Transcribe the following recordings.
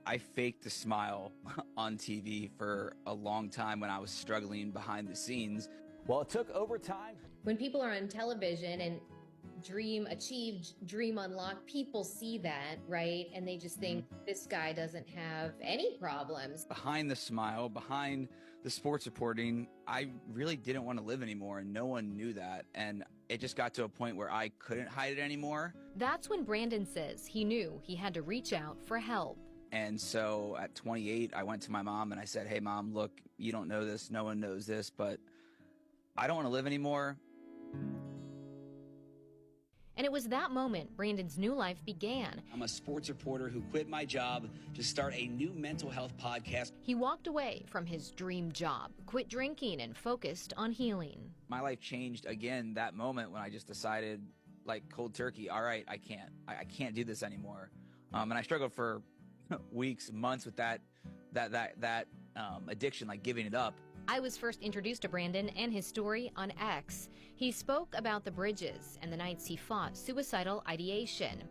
I faked a smile on TV for a long time when I was struggling behind the scenes. Well, it took over time. When people are on television and dream achieved, dream unlocked, people see that, right? And they just think this guy doesn't have any problems. Behind the smile, behind the sports reporting, I really didn't want to live anymore, and no one knew that. And it just got to a point where I couldn't hide it anymore. That's when Brandon says he knew he had to reach out for help. And so at 28, I went to my mom and I said, "Hey, Mom, look, you don't know this. No one knows this, but I don't want to live anymore." And it was that moment Brandon's new life began. I'm a sports reporter who quit my job to start a new mental health podcast. He walked away from his dream job, quit drinking, and focused on healing. My life changed again that moment when I just decided, like cold turkey, all right, I can't do this anymore. And I struggled for weeks, months with that addiction, like giving it up. I was first introduced to Brandon and his story on X. He spoke about the bridges and the nights he fought suicidal ideation.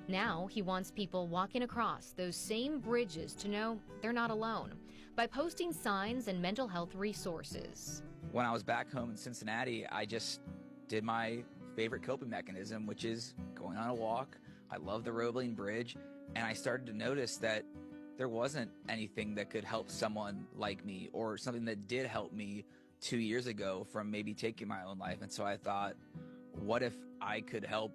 Now he wants people walking across those same bridges to know they're not alone by posting signs and mental health resources. When I was back home in Cincinnati, I just did my favorite coping mechanism, which is going on a walk. I love the Roebling Bridge, and I started to notice that there wasn't anything that could help someone like me, or something that did help me 2 years ago from maybe taking my own life. And so I thought, what if I could help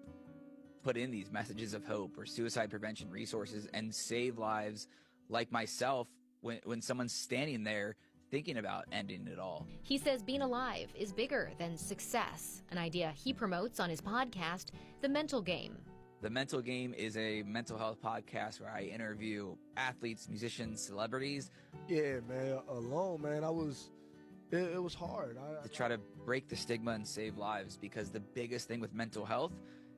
put in these messages of hope or suicide prevention resources and save lives like myself when someone's standing there thinking about ending it all. He says being alive is bigger than success, an idea he promotes on his podcast, The Mental Game. The Mental Game is a mental health podcast where I interview athletes, musicians, celebrities. Yeah, man, alone, man, it was hard. To try to break the stigma and save lives, because the biggest thing with mental health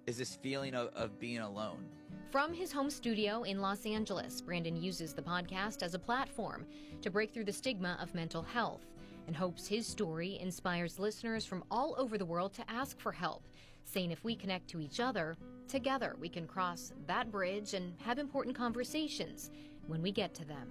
is this feeling of being alone. From his home studio in Los Angeles, Brandon uses the podcast as a platform to break through the stigma of mental health and hopes his story inspires listeners from all over the world to ask for help, saying if we connect to each other, together we can cross that bridge and have important conversations when we get to them.